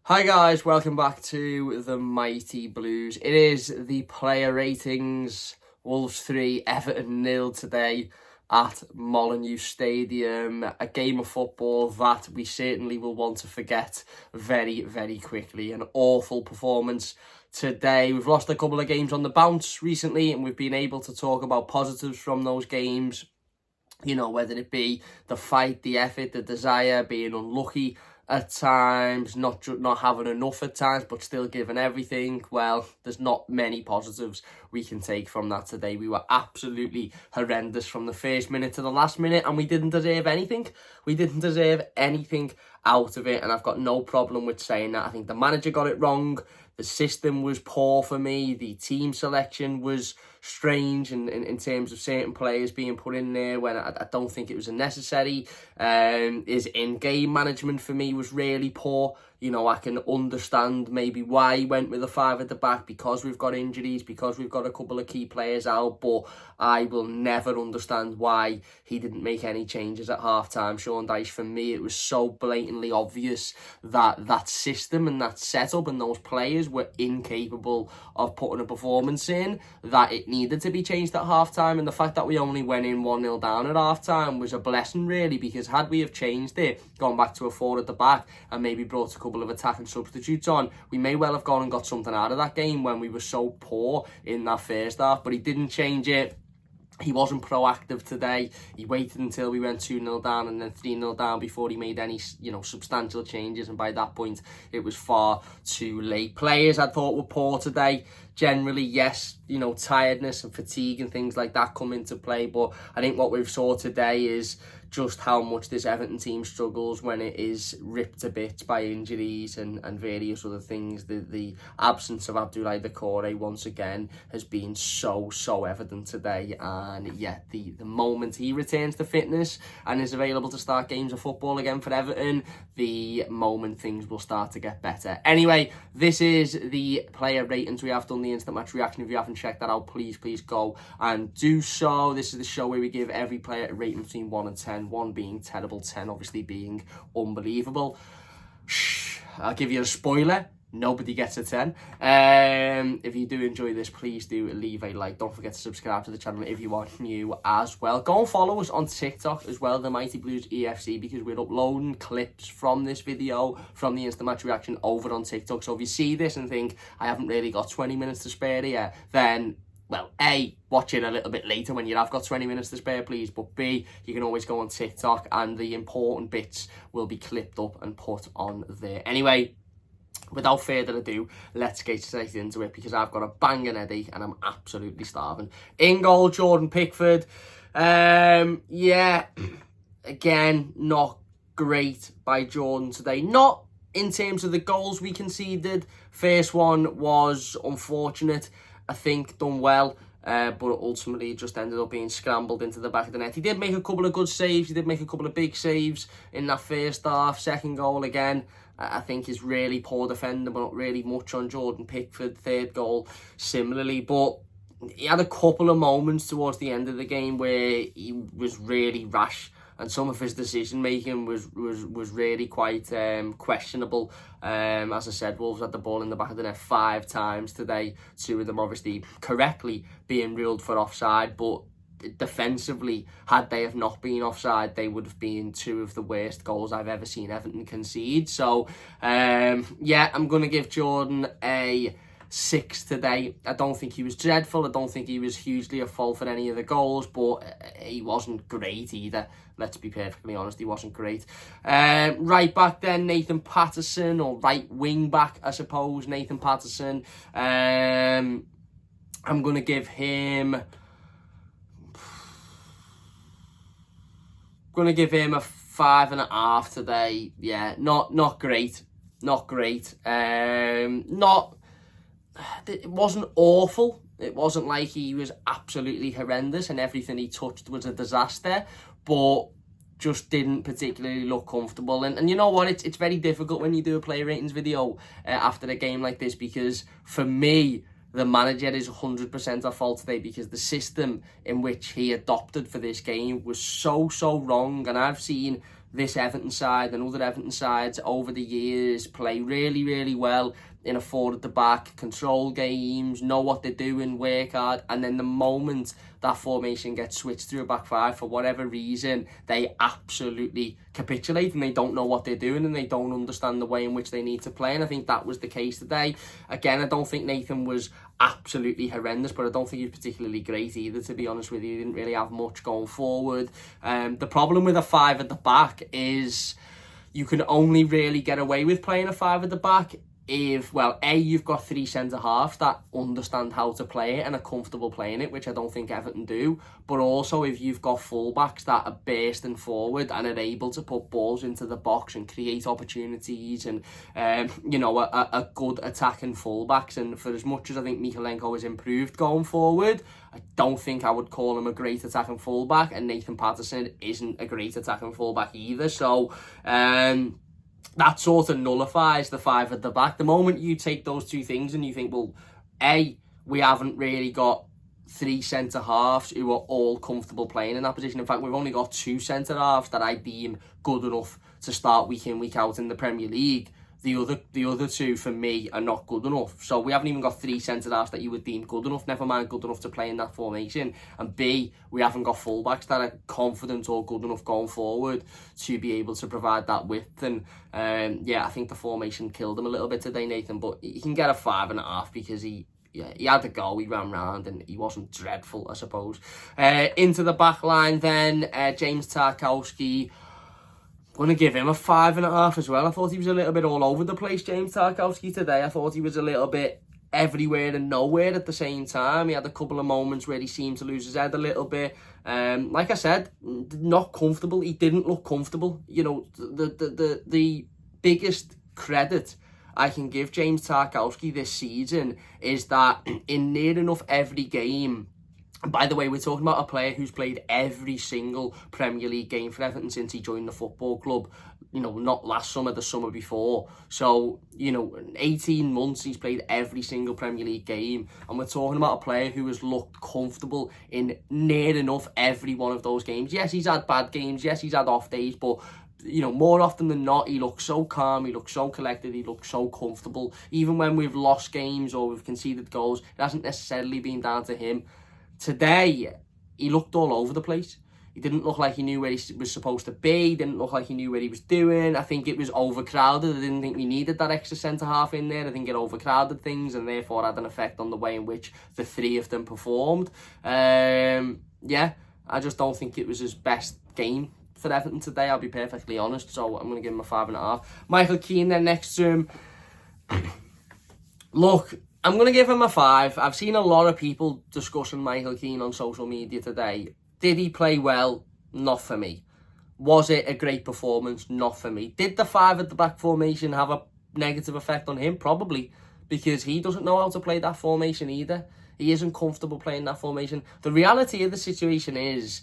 Hi guys, welcome back to the Mighty Blues. It is the player ratings. Wolves 3, Everton 0 today at Molineux Stadium. A game of football that we certainly will want to forget very, very quickly. An awful performance today. We've lost a couple of games on the bounce recently, and we've been able to talk about positives from those games. You know, whether it be the fight, the effort, the desire, being unlucky at times, not having enough at times, but still giving everything. Well, there's not many positives we can take from that today. We were absolutely horrendous from the first minute to the last minute, and we didn't deserve anything. We didn't deserve anything out of it, and I've got no problem with saying that. I think the manager got it wrong. The system was poor for me. The team selection was strange in terms of certain players being put in there when I don't think it was necessary. His in-game management for me was really poor. You know, I can understand maybe why he went with a 5 at the back, because we've got injuries, because we've got a couple of key players out, but I will never understand why he didn't make any changes at half-time. Sean Dyche, for me, it was so blatantly obvious that that system and that setup and those players were incapable of putting a performance in, that it needed to be changed at half-time, and the fact that we only went in 1-0 down at half-time was a blessing, really, because had we have changed it, gone back to a 4 at the back, and maybe brought a couple of attacking substitutes on, we may well have gone and got something out of that game when we were so poor in that first half. But he didn't change it. He wasn't proactive today. He waited until we went 2-0 down and then 3-0 down before he made any, substantial changes. And by that point, it was far too late. Players I thought were poor today. Generally, yes, tiredness and fatigue and things like that come into play. But I think what we've saw today is just how much this Everton team struggles when it is ripped to bits by injuries and various other things. The absence of Abdoulaye Doucouré once again has been so evident today. And yeah, the moment he returns to fitness and is available to start games of football again for Everton, the moment things will start to get better. Anyway, this is the player ratings. We have done the instant match reaction. If you haven't checked that out, please go and do so. This is the show where we give every player a rating between 1 and 10. 1 being terrible, 10 obviously being unbelievable. I'll give you a spoiler. Nobody gets a 10. If you do enjoy this, please do leave a like. Don't forget to subscribe to the channel if you are new as well. Go and follow us on TikTok as well, the Mighty Blues EFC, because we're uploading clips from this video, from the instant match reaction, over on TikTok. So if you see this and think, I haven't really got 20 minutes to spare here, then, well, A, watch it a little bit later when you have got 20 minutes to spare, please. But B, you can always go on TikTok and the important bits will be clipped up and put on there. Anyway, without further ado, let's get straight into it, because I've got a banging headache and I'm absolutely starving. In goal, Jordan Pickford. Yeah, again, not great by Jordan today. Not in terms of the goals we conceded. First one was unfortunate, I think done well, but ultimately it just ended up being scrambled into the back of the net. He did make a couple of good saves. He did make a couple of big saves in that first half. Second goal, again, I think is really poor defending, but not really much on Jordan Pickford. Third goal, similarly. But he had a couple of moments towards the end of the game where he was really rash, and some of his decision making was really quite questionable. As I said, Wolves had the ball in the back of the net 5 times today. 2 of them obviously correctly being ruled for offside, but defensively, had they have not been offside, they would have been 2 of the worst goals I've ever seen Everton concede. So yeah, I'm going to give Jordan a 6 today. I don't think he was dreadful. I don't think he was hugely at fault for any of the goals, but he wasn't great either. Let's be perfectly honest, he wasn't great. Right back then, Nathan Patterson, or right wing back, I suppose, Nathan Patterson. I'm going to give him... Going to give him a 5.5 today. Yeah, not great. It wasn't awful. It wasn't like he was absolutely horrendous and everything he touched was a disaster, but just didn't particularly look comfortable. And you know what? It's very difficult when you do a player ratings video after a game like this, because for me, the manager is 100% at fault today, because the system in which he adopted for this game was so wrong. And I've seen this Everton side and other Everton sides over the years play really, really well in a forward at the back, control games, know what they're doing, work hard, and then the moment that formation gets switched to a back five for whatever reason, they absolutely capitulate and they don't know what they're doing and they don't understand the way in which they need to play. And I think that was the case today. Again, I don't think Nathan was absolutely horrendous, but I don't think he was particularly great either, to be honest with you. He didn't really have much going forward. The problem with a five at the back is you can only really get away with playing a five at the back if, well, A, you've got three centre-halves that understand how to play it and are comfortable playing it, which I don't think Everton do, but also if you've got full-backs that are bursting forward and are able to put balls into the box and create opportunities and, you know, a good attacking full-backs. And for as much as I think Mykolenko has improved going forward, I don't think I would call him a great attacking full-back, and Nathan Patterson isn't a great attacking full-back either. So, that sort of nullifies the five at the back. The moment you take those two things and you think, well, A, we haven't really got three centre-halves who are all comfortable playing in that position. In fact, we've only got two centre-halves that I deem good enough to start week in, week out in the Premier League. The other two, for me, are not good enough. So we haven't even got three centre-halves that you would deem good enough, never mind good enough to play in that formation. And B, we haven't got full-backs that are confident or good enough going forward to be able to provide that width. And yeah, I think the formation killed him a little bit today, Nathan, but he can get a 5.5 because he had to go, he ran round and he wasn't dreadful, I suppose. Into the back line then, James Tarkowski. I'm going to give him a 5.5 as well. I thought he was a little bit all over the place, James Tarkowski, today. I thought he was a little bit everywhere and nowhere at the same time. He had a couple of moments where he seemed to lose his head a little bit. Like I said, not comfortable. He didn't look comfortable. You know, the biggest credit I can give James Tarkowski this season is that in near enough every game. By the way, we're talking about a player who's played every single Premier League game for Everton since he joined the football club, you know, not last summer, the summer before. So, you know, 18 months he's played every single Premier League game. And we're talking about a player who has looked comfortable in near enough every one of those games. Yes, he's had bad games. Yes, he's had off days, but you know, more often than not, he looks so calm, he looks so collected, he looks so comfortable. Even when we've lost games or we've conceded goals, it hasn't necessarily been down to him. Today, he looked all over the place. He didn't look like he knew where he was supposed to be. He didn't look like he knew what he was doing. I think it was overcrowded. I didn't think we needed that extra centre-half in there. I think it overcrowded things and therefore had an effect on the way in which the three of them performed. Yeah, I just don't think it was his best game for Everton today, I'll be perfectly honest. So I'm going to give him a 5.5. Michael Keane then next to him. Look, I'm going to give him a 5. I've seen a lot of people discussing Michael Keane on social media today. Did he play well? Not for me. Was it a great performance? Not for me. Did the 5 at the back formation have a negative effect on him? Probably, because he doesn't know how to play that formation either. He isn't comfortable playing that formation. The reality of the situation is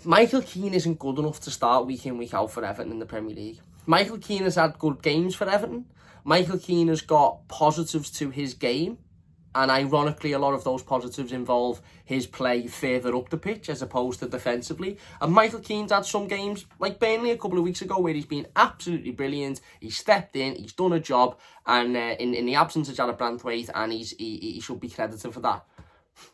Michael Keane isn't good enough to start week in, week out for Everton in the Premier League. Michael Keane has had good games for Everton. Michael Keane has got positives to his game, and ironically a lot of those positives involve his play further up the pitch as opposed to defensively. And Michael Keane's had some games, like Burnley a couple of weeks ago, where he's been absolutely brilliant. He's stepped in, he's done a job, and in the absence of Jarrad Branthwaite, and he should be credited for that.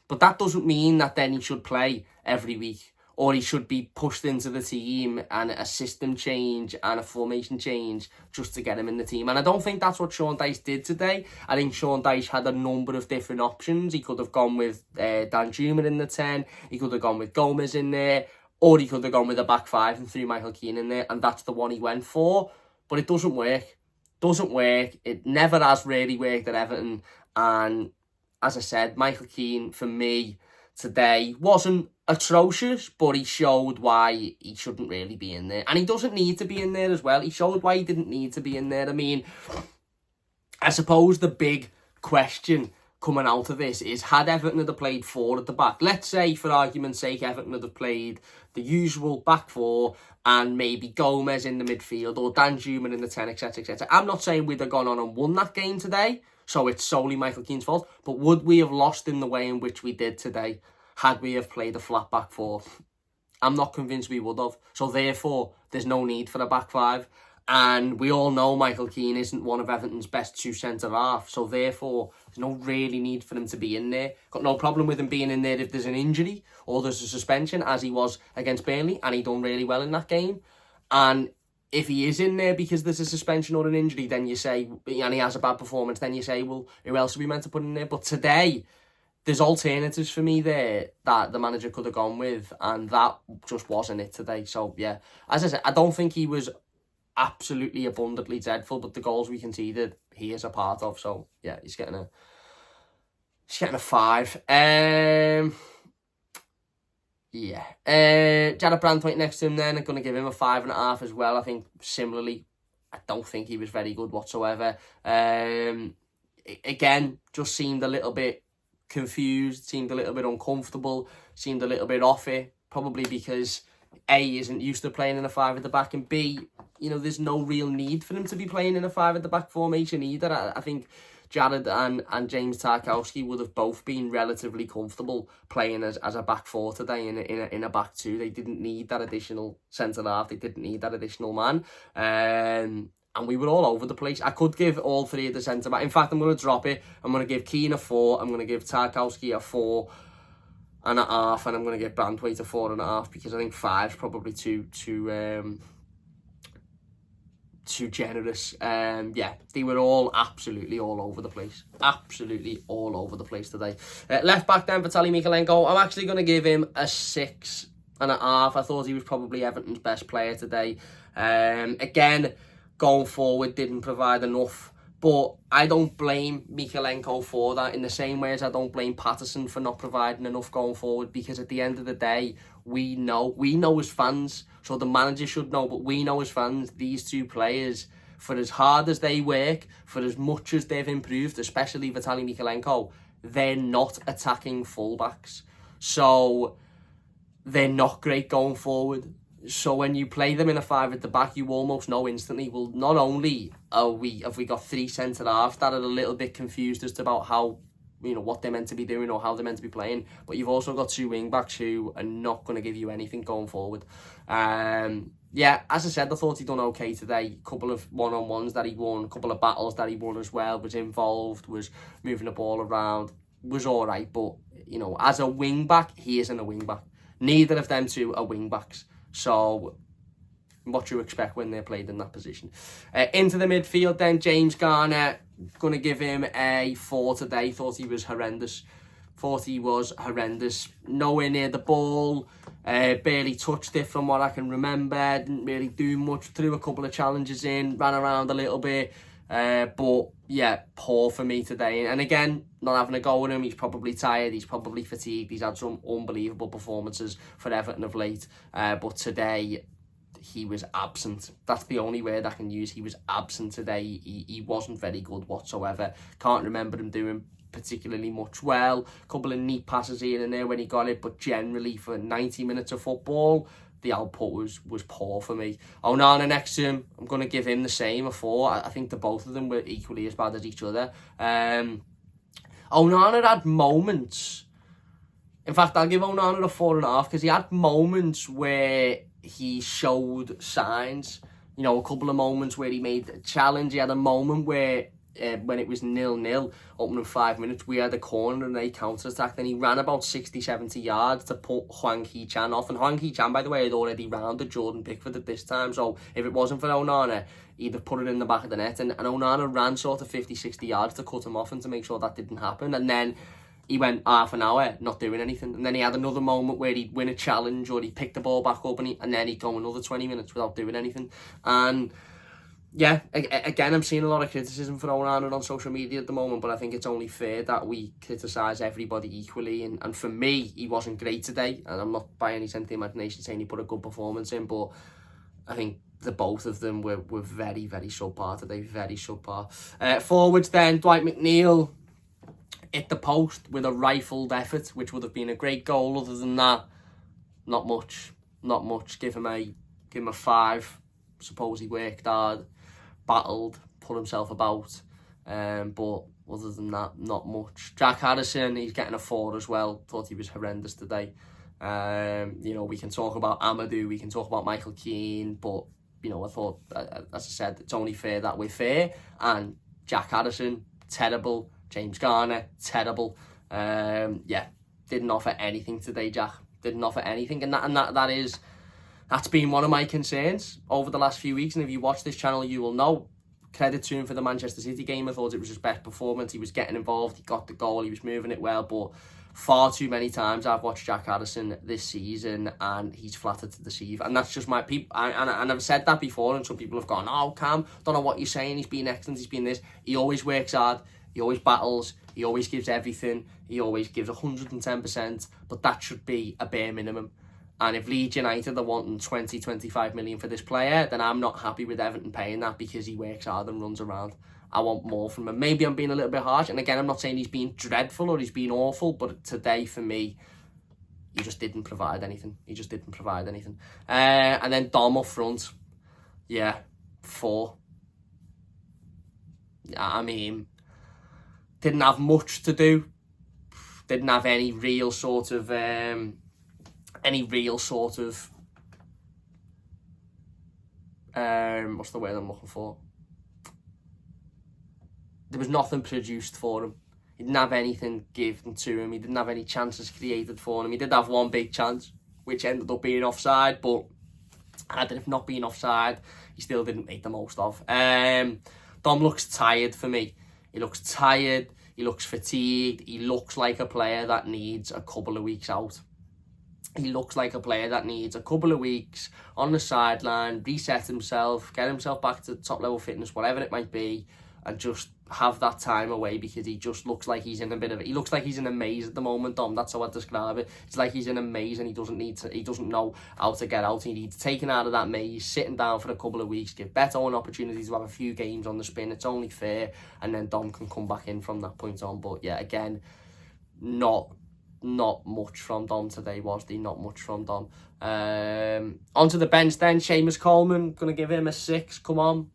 But that doesn't mean that then he should play every week, or he should be pushed into the team and a system change and a formation change just to get him in the team. And I don't think that's what Sean Dyche did today. I think Sean Dyche had a number of different options. He could have gone with Danjuma in the 10, he could have gone with Gomez in there, or he could have gone with a back 5 and threw Michael Keane in there, and that's the one he went for. But it doesn't work. Doesn't work. It never has really worked at Everton. And as I said, Michael Keane, for me, today wasn't atrocious, but he showed why he shouldn't really be in there. And he doesn't need to be in there as well. He showed why he didn't need to be in there. I mean, I suppose the big question coming out of this is, had Everton had played 4 at the back, let's say for argument's sake Everton had played the usual back 4 and maybe Gomez in the midfield or Danjuma in the 10, etc, etc. I'm not saying we'd have gone on and won that game today, so it's solely Michael Keane's fault, but would we have lost in the way in which we did today had we have played a flat back 4? I'm not convinced we would have. So therefore, there's no need for a back five. And we all know Michael Keane isn't one of Everton's best two centre-half. So therefore, there's no really need for him to be in there. Got no problem with him being in there if there's an injury or there's a suspension, as he was against Burnley. And he done really well in that game. And if he is in there because there's a suspension or an injury, then you say, and he has a bad performance, then you say, well, who else are we meant to put in there? But today, there's alternatives for me there that the manager could have gone with, and that just wasn't it today. So, yeah, as I said, I don't think he was absolutely abundantly dreadful, but the goals we conceded, he is a part of. So, yeah, he's getting a 5. Yeah. Jared Brandtwaite next to him then. I'm going to give him a 5.5 as well. I think similarly, I don't think he was very good whatsoever. Again, just seemed a little bit confused, seemed a little bit uncomfortable, seemed a little bit off it. Probably because A, isn't used to playing in a 5 at the back, and B, there's no real need for him to be playing in a 5 at the back formation either. I think Jared and James Tarkowski would have both been relatively comfortable playing as a back 4 today in a back 2. They didn't need that additional centre-half. They didn't need that additional man. And we were all over the place. I could give all 3 of the centre-back. In fact, I'm going to drop it. I'm going to give Keane a 4. I'm going to give Tarkowski a 4.5, and I'm going to give Brandtwaite a 4.5 because I think 5's probably too generous. Yeah, they were all absolutely all over the place. Absolutely all over the place today. Left back then, Vitaly Mykolenko. I'm actually going to give him a 6.5. I thought he was probably Everton's best player today. Again, going forward didn't provide enough. But I don't blame Mykolenko for that in the same way as I don't blame Patterson for not providing enough going forward, because at the end of the day, we know as fans, so the manager should know, but we know as fans, these two players, for as hard as they work, for as much as they've improved, especially Vitaly Mykolenko, they're not attacking fullbacks. So they're not great going forward. So when you play them in a 5 at the back, you almost know instantly, well, not only have we got 3 centre-halves that are a little bit confused as to about how, what they're meant to be doing or how they're meant to be playing, but you've also got 2 wing-backs who are not going to give you anything going forward. Yeah, as I said, I thought he done okay today. A couple of one-on-ones that he won, a couple of battles that he won as well, was involved, was moving the ball around, was all right, but, as a wing-back, he isn't a wing-back. Neither of them two are wing-backs. So, what you expect when they're played in that position. Into the midfield then, James Garner, going to give him a 4 today. Thought he was horrendous. Nowhere near the ball. Barely touched it from what I can remember. Didn't really do much. Threw a couple of challenges in. Ran around a little bit. But, yeah, poor for me today. And again, not having a go with him. He's probably tired. He's probably fatigued. He's had some unbelievable performances for Everton of late. But today, he was absent. That's the only word I can use. He was absent today. He wasn't very good whatsoever. Can't remember him doing particularly much well. A couple of neat passes here and there when he got it. But generally, for 90 minutes of football, the output was poor for me. Onana next to him, I'm going to give him the same, a 4. I think the both of them were equally as bad as each other. Onana had moments. In fact, I'll give Onana a 4.5 because he had moments where he showed signs. A couple of moments where he made a challenge. He had a moment where when it was 0-0, opening 5 minutes, we had a corner and a counter-attack. Then he ran about 60-70 yards to put Hwang Hee-chan off. And Hwang Hee-chan, by the way, had already rounded Jordan Pickford at this time. So if it wasn't for Onana, he'd have put it in the back of the net. And Onana ran sort of 50-60 yards to cut him off and to make sure that didn't happen. And then he went half an hour not doing anything. And then he had another moment where he'd win a challenge or he'd pick the ball back up and then he'd go another 20 minutes without doing anything. And yeah, again, I'm seeing a lot of criticism for Onana on social media at the moment, but I think it's only fair that we criticise everybody equally. And for me, he wasn't great today, and I'm not by any sense of the imagination saying he put a good performance in, but I think the both of them were very, very subpar today, very subpar. Forwards then, Dwight McNeil hit the post with a rifled effort, which would have been a great goal. Other than that, not much. Give him a 5. Suppose he worked hard, battled, put himself about, but other than that, not much. Jack Harrison, he's getting a 4 as well. Thought he was horrendous today. You know, we can talk about Amadou, we can talk about Michael Keane, but, you know, I thought, as I said, it's only fair that we're fair. And Jack Harrison, terrible. James Garner, terrible. Yeah, didn't offer anything today, Jack. Didn't offer anything, and that's been one of my concerns over the last few weeks. And if you watch this channel, you will know. Credit to him for the Manchester City game. I thought it was his best performance. He was getting involved. He got the goal. He was moving it well. But far too many times I've watched Jack Harrison this season, and he's flattered to deceive. And that's just my people. And I've said that before, and some people have gone, "Oh, Cam, don't know what you're saying. He's been excellent. He's been this." He always works hard. He always battles. He always gives everything. He always gives 110%. But that should be a bare minimum. And if Leeds United are wanting 20, 25 million for this player, then I'm not happy with Everton paying that because he works hard and runs around. I want more from him. Maybe I'm being a little bit harsh. And again, I'm not saying he's been dreadful or he's been awful, but today for me, he just didn't provide anything. He just didn't provide anything. And then Dom up front. Yeah, 4. I mean, didn't have much to do. Didn't have any real sort of... what's the word I'm looking for? There was nothing produced for him. He didn't have anything given to him. He didn't have any chances created for him. He did have one big chance, which ended up being offside, but had it not been offside, he still didn't make the most of. Dom looks tired for me. He looks tired. He looks fatigued. He looks like a player that needs a couple of weeks out. He looks like a player that needs a couple of weeks on the sideline, reset himself, get himself back to top level fitness, whatever it might be, and just have that time away, because he just looks like he's in he looks like he's in a maze at the moment, Dom. That's how I'd describe it. It's like he's in a maze and he doesn't know how to get out. He needs taken out of that maze, sitting down for a couple of weeks, give Beto an opportunity to have a few games on the spin. It's only fair, and then Dom can come back in from that point on. But yeah, again, not much from Dom today, was there? Not much from Dom. Onto the bench then, Seamus Coleman, gonna give him a 6. Come on.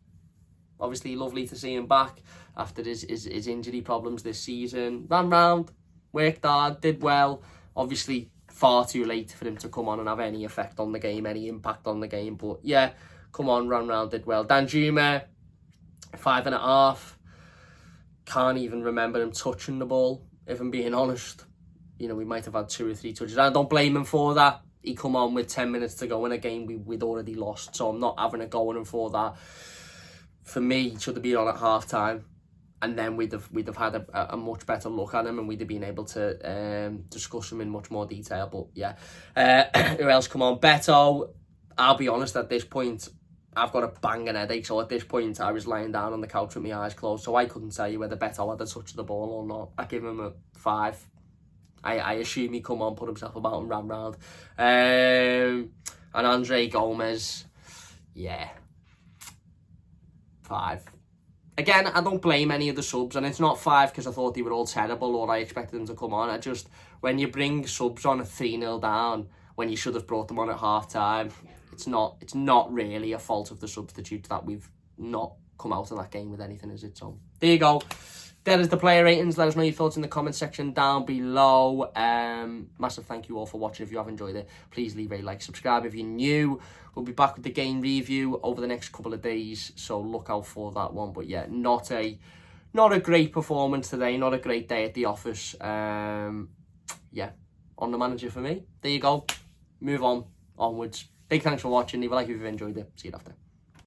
Obviously, lovely to see him back after his injury problems this season. Ran round, worked hard, did well. Obviously, far too late for him to come on and have any effect on the game, any impact on the game. But yeah, come on, ran round, did well. Danjuma, 5.5. Can't even remember him touching the ball, if I'm being honest. You know, we might have had 2 or 3 touches. I don't blame him for that. He come on with 10 minutes to go in a game we'd already lost, so I'm not having a go at him for that. For me, he should have been on at half-time, and then we'd have had a much better look at him, and we'd have been able to discuss him in much more detail. But yeah, who else come on? Beto, I'll be honest, at this point, I've got a banging headache, so at this point, I was lying down on the couch with my eyes closed, so I couldn't tell you whether Beto had a touch of the ball or not. I give him a 5. I assume he come on, put himself about and ran round. And Andre Gomez, yeah, 5. Again, I don't blame any of the subs, and it's not 5 because I thought they were all terrible or I expected them to come on. When you bring subs on at 3-0 down, when you should have brought them on at half-time, it's not really a fault of the substitutes that we've not come out of that game with anything, is it? So there you go. There is the player ratings. Let us know your thoughts in the comment section down below. Massive thank you all for watching. If you have enjoyed it, please leave a like, subscribe if you're new. We'll be back with the game review over the next couple of days, so look out for that one. But yeah, not a great performance today, not a great day at the office. Yeah, on the manager for me. There you go. Move on, onwards. Big thanks for watching. Leave a like if you've enjoyed it. See you after.